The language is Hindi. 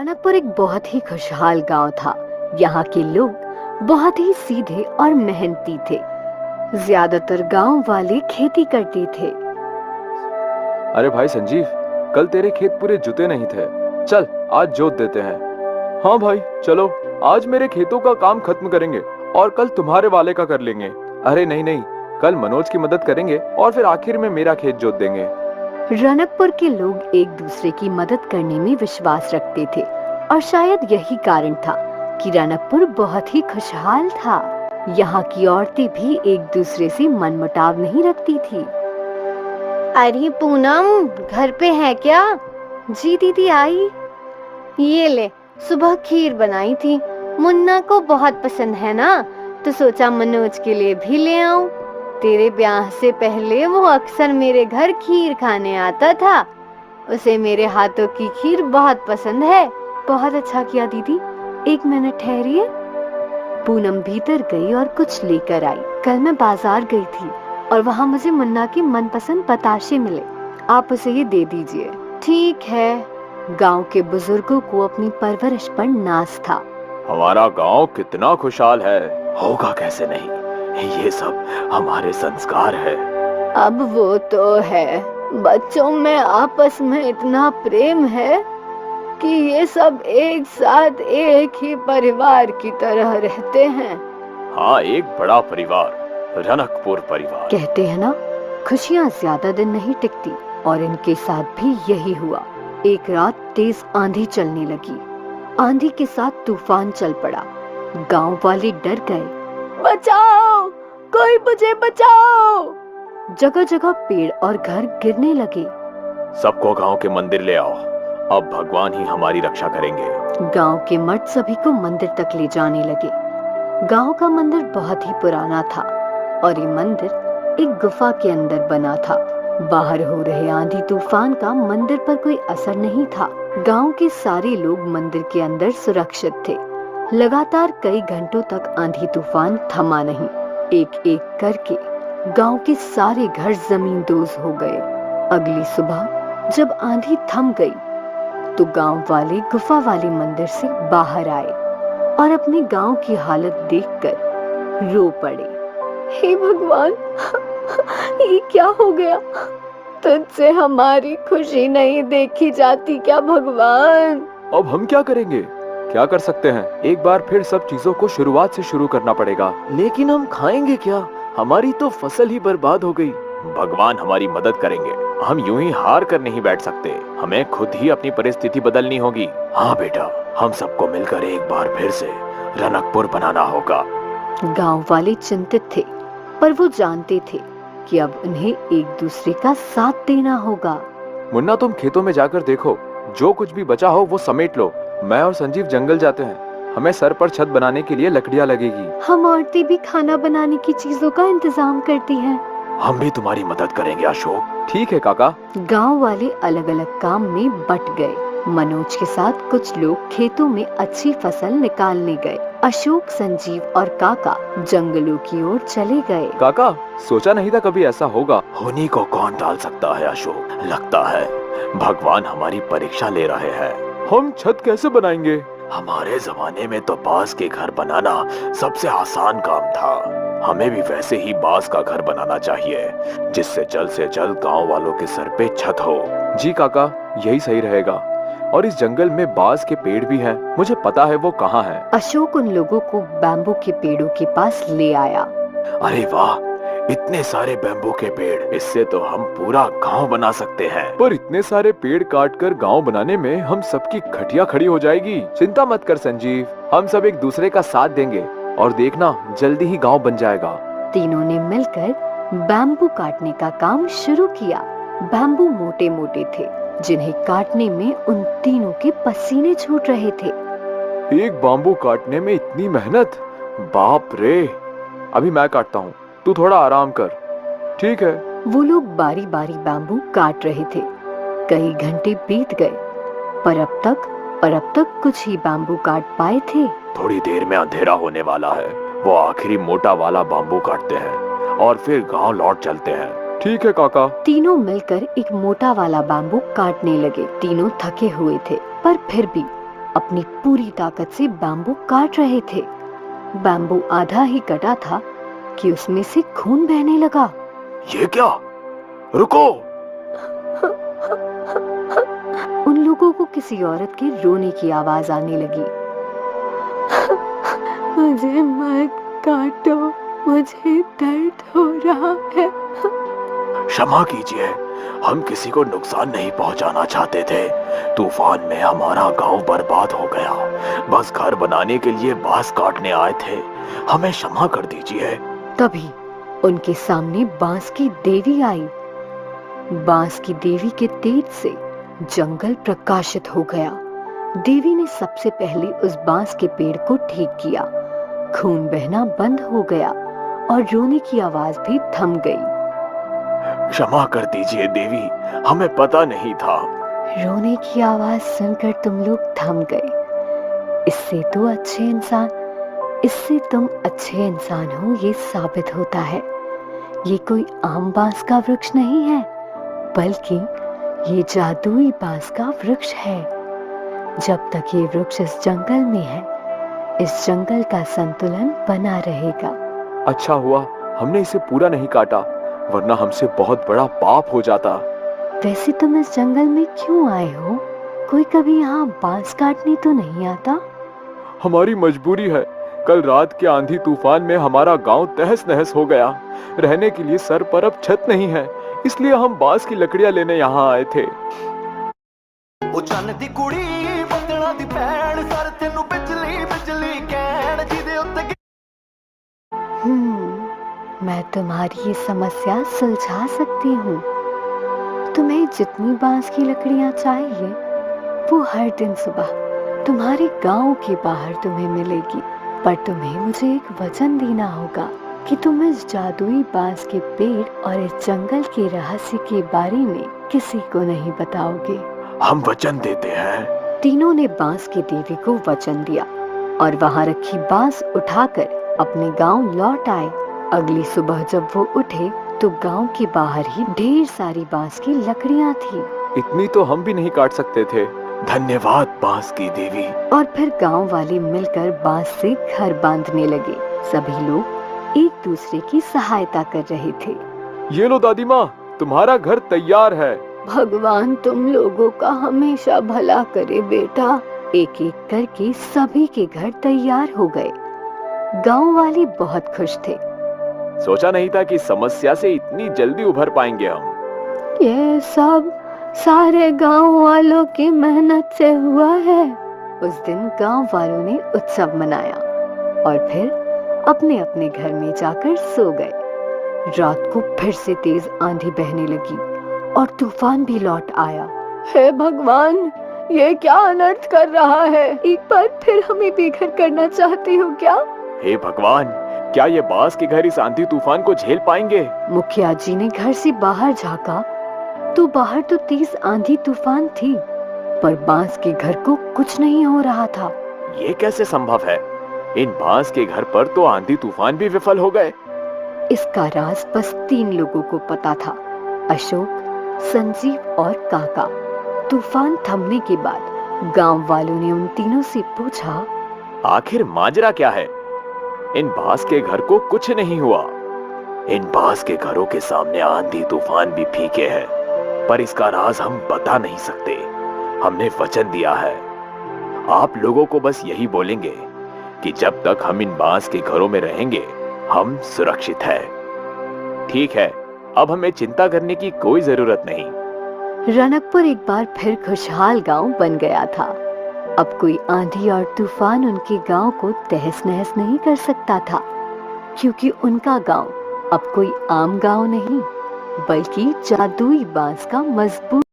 रनकपुर एक बहुत ही खुशहाल गांव था। यहाँ के लोग बहुत ही सीधे और मेहनती थे। ज्यादातर गांव वाले खेती करते थे। अरे भाई संजीव, कल तेरे खेत पूरे जुते नहीं थे। चल आज जोत देते हैं। हाँ भाई चलो, आज मेरे खेतों का काम खत्म करेंगे और कल तुम्हारे वाले का कर लेंगे। अरे नहीं नहीं, कल मनोज की मदद करेंगे और फिर आखिर में मेरा खेत जोत देंगे। रनकपुर के लोग एक दूसरे की मदद करने में विश्वास रखते थे और शायद यही कारण था कि रनकपुर बहुत ही खुशहाल था। यहाँ की औरतें भी एक दूसरे से मनमुटाव नहीं रखती थी। अरे पूनम, घर पे है क्या? जी दीदी आई। ये ले, सुबह खीर बनाई थी, मुन्ना को बहुत पसंद है ना, तो सोचा मनोज के लिए भी ले आऊं। तेरे ब्याह से पहले वो अक्सर मेरे घर खीर खाने आता था। उसे मेरे हाथों की खीर बहुत पसंद है। बहुत अच्छा किया दीदी, एक मिनट ठहरिए। पूनम भीतर गई और कुछ लेकर आई। कल मैं बाजार गई थी और वहाँ मुझे मुन्ना के मनपसंद बताशे मिले। आप उसे ये दे दीजिए। ठीक है। गांव के बुजुर्गों को अपनी परवरिश पर नाज था। हमारा गांव कितना खुशहाल है, होगा कैसे नहीं, ये सब हमारे संस्कार है। अब वो तो है, बच्चों में आपस में इतना प्रेम है कि ये सब एक साथ एक ही परिवार की तरह रहते हैं। हाँ, एक बड़ा परिवार, रनकपुर परिवार। कहते हैं ना, खुशियाँ ज्यादा दिन नहीं टिकती, और इनके साथ भी यही हुआ। एक रात तेज आंधी चलने लगी। आंधी के साथ तूफान चल पड़ा। गांव वाले डर गए। बचाओ, कोई मुझे बचाओ। जगह जगह पेड़ और घर गिरने लगे। सबको गांव के मंदिर ले आओ, अब भगवान ही हमारी रक्षा करेंगे। गांव के मर्द सभी को मंदिर तक ले जाने लगे। गांव का मंदिर बहुत ही पुराना था और ये मंदिर एक गुफा के अंदर बना था। बाहर हो रहे आंधी तूफान का मंदिर पर कोई असर नहीं था। गांव के सारे लोग मंदिर के अंदर सुरक्षित थे। लगातार कई घंटों तक आंधी तूफान थमा नहीं। एक एक करके गांव के सारे घर जमींदोज हो गए। अगली सुबह जब आंधी थम गई तो गांव वाले गुफा वाले मंदिर से बाहर आए और अपने गांव की हालत देखकर रो पड़े। हे भगवान, ये क्या हो गया? तुझसे हमारी खुशी नहीं देखी जाती क्या भगवान? अब हम क्या करेंगे? क्या कर सकते हैं? एक बार फिर सब चीजों को शुरुआत से शुरू करना पड़ेगा। लेकिन हम खाएंगे क्या? हमारी तो फसल ही बर्बाद हो गई। भगवान हमारी मदद करेंगे, हम यूं ही हार कर नहीं बैठ सकते। हमें खुद ही अपनी परिस्थिति बदलनी होगी। हाँ बेटा, हम सबको मिलकर एक बार फिर से रनकपुर बनाना होगा। गांव वाले चिंतित थे, पर वो जानते थे कि अब उन्हें एक दूसरे का साथ देना होगा। मुन्ना, तुम खेतों में जाकर देखो, जो कुछ भी बचा हो वो समेट लो। मैं और संजीव जंगल जाते हैं, हमें सर पर छत बनाने के लिए लकड़ियाँ लगेगी। हम औरतें भी खाना बनाने की चीजों का इंतजाम करती हैं। हम भी तुम्हारी मदद करेंगे अशोक। ठीक है काका। गांव वाले अलग अलग काम में बट गए। मनोज के साथ कुछ लोग खेतों में अच्छी फसल निकालने गए। अशोक, संजीव और काका जंगलों की ओर चले गए। काका, सोचा नहीं था कभी ऐसा होगा। होने को कौन टाल सकता है अशोक। लगता है भगवान हमारी परीक्षा ले रहे हैं। हम छत कैसे बनाएंगे? हमारे जमाने में तो बांस के घर बनाना सबसे आसान काम था। हमें भी वैसे ही बांस का घर बनाना चाहिए, जिससे जल्द से जल्द गांव वालों के सर पे छत हो। जी काका, यही सही रहेगा। और इस जंगल में बांस के पेड़ भी हैं, मुझे पता है वो कहाँ है। अशोक उन लोगों को बैम्बू के पेड़ों के पास ले आया। अरे वाह, इतने सारे बैम्बू के पेड़, इससे तो हम पूरा गांव बना सकते हैं। पर इतने सारे पेड़ काट कर गाँव बनाने में हम सबकी खटिया खड़ी हो जाएगी। चिंता मत कर संजीव, हम सब एक दूसरे का साथ देंगे और देखना जल्दी ही गांव बन जाएगा। तीनों ने मिलकर बैम्बू काटने का काम शुरू किया। बैम्बू मोटे मोटे थे, जिन्हें काटने में उन तीनों के पसीने छूट रहे थे। एक बैम्बू काटने में इतनी मेहनत, बाप रे। अभी मैं काटता हूँ, तू थोड़ा आराम कर। ठीक है। वो लोग बारी बारी बैम्बू काट रहे थे। कई घंटे बीत गए, पर अब तक कुछ ही बैम्बू काट पाए थे। थोड़ी देर में अंधेरा होने वाला है, वो आखिरी मोटा वाला बैम्बू काटते हैं और फिर गांव लौट चलते हैं। ठीक है काका। तीनों मिलकर एक मोटा वाला बैम्बू काटने लगे। तीनों थके हुए थे, पर फिर भी अपनी पूरी ताकत से बैम्बू काट रहे थे। बैम्बू आधा ही कटा था कि उसमें से खून बहने लगा। ये क्या? रुको! उन लोगों को किसी औरत के रोने की आवाज आने लगी। मुझे मत काटो, मुझे दर्द हो रहा है। क्षमा कीजिए, हम किसी को नुकसान नहीं पहुंचाना चाहते थे। तूफान में हमारा गांव बर्बाद हो गया। बस घर बनाने के लिए बांस काटने आए थे। हमें क्षमा कर दीजिए। तभी उनके सामने बांस की देवी आई। बांस की देवी के तेज से जंगल प्रकाशित हो गया। देवी ने सबसे पहले उस बांस के पेड़ को ठीक किया। खून बहना बंद हो गया और रोने की आवाज भी थम गई। क्षमा कर दीजिए देवी, हमें पता नहीं था। रोने की आवाज सुनकर तुम लोग थम गए। इससे तुम अच्छे इंसान हो ये साबित होता है। ये कोई आम बांस का वृक्ष नहीं है, बल्कि ये जादुई बांस का वृक्ष है। जब तक ये वृक्ष इस जंगल में है, इस जंगल का संतुलन बना रहेगा। अच्छा हुआ हमने इसे पूरा नहीं काटा, वरना हमसे बहुत बड़ा पाप हो जाता। वैसे तुम इस जंगल में क्यों आए हो? कोई कभी यहाँ बांस काटने तो नहीं आता? हमारी मजबूरी है। कल रात के आंधी तूफान में हमारा गांव तहस नहस हो गया। रहने के लिए सर पर अब छत नहीं है, इसलिए हम बांस की लकड़ियां लेने यहाँ आए थे। चन्न दी कुड़ी बदला दी भैन सर तेनू बिजली बिजली कहण जिदे उत्ते मैं तुम्हारी ये समस्या सुलझा सकती हूँ। तुम्हें जितनी बांस की लकड़ियाँ चाहिए, वो हर दिन सुबह तुम्हारे गांव के बाहर तुम्हें मिलेगी। पर तुम्हें मुझे एक वचन देना होगा कि तुम इस जादुई बांस के पेड़ और इस जंगल के रहस्य के बारे में किसी को नहीं बताओगे। हम वचन देते हैं। तीनों ने बांस की देवी को वचन दिया और वहां रखी बांस उठाकर अपने गांव लौट आए। अगली सुबह जब वो उठे तो गांव के बाहर ही ढेर सारी बांस की लकड़ियां थी। इतनी तो हम भी नहीं काट सकते थे। धन्यवाद बांस की देवी। और फिर गांव वाले मिलकर बांस से घर बांधने लगे। सभी लोग एक दूसरे की सहायता कर रहे थे। ये लो दादी माँ, तुम्हारा घर तैयार है। भगवान तुम लोगों का हमेशा भला करे बेटा। एक एक करके सभी के घर तैयार हो गए। गांव वाले बहुत खुश थे। सोचा नहीं था कि समस्या से इतनी जल्दी उभर पाएंगे हम। ये सब सारे गांव वालों की मेहनत से हुआ है। उस दिन गांव वालों ने उत्सव मनाया और फिर अपने अपने घर में जाकर सो गए। रात को फिर से तेज आंधी बहने लगी और तूफान भी लौट आया। हे भगवान, ये क्या अनर्थ कर रहा है? एक बार फिर हमें बेघर करना चाहते हो क्या? हे भगवान, क्या ये बांस के घर इस आंधी तूफान को झेल पाएंगे? मुखिया जी ने घर से बाहर झांका तो बाहर तो तेज आंधी तूफान थी, पर बांस के घर को कुछ नहीं हो रहा था। ये कैसे संभव है? इन बांस के घर पर तो आंधी तूफान भी विफल हो गए। इसका राज बस 3 लोगों को पता था, अशोक, संजीव और काका। तूफान थमने के बाद गांव वालों ने उन तीनों से पूछा, आखिर माजरा क्या है? इन बांस के घर को कुछ नहीं हुआ। इन बांस के घरों के सामने आंधी तूफान भी फीके हैं, पर इसका राज हम बता नहीं सकते। हमने वचन दिया है। आप लोगों को बस यही बोलेंगे कि जब तक हम इन बांस के घरों में रहेंगे, हम सुरक्षित हैं। ठीक है, अब हमें चिंता करने की कोई जरूरत नहीं। रनकपुर एक बार फिर खुशहाल गांव बन गया था। अब कोई आंधी और तूफान उनके गांव को तहस नहस नहीं कर सकता था, क्योंकि उनका गांव अब कोई आम गांव नहीं, बल्कि जादुई बांस का मजबूत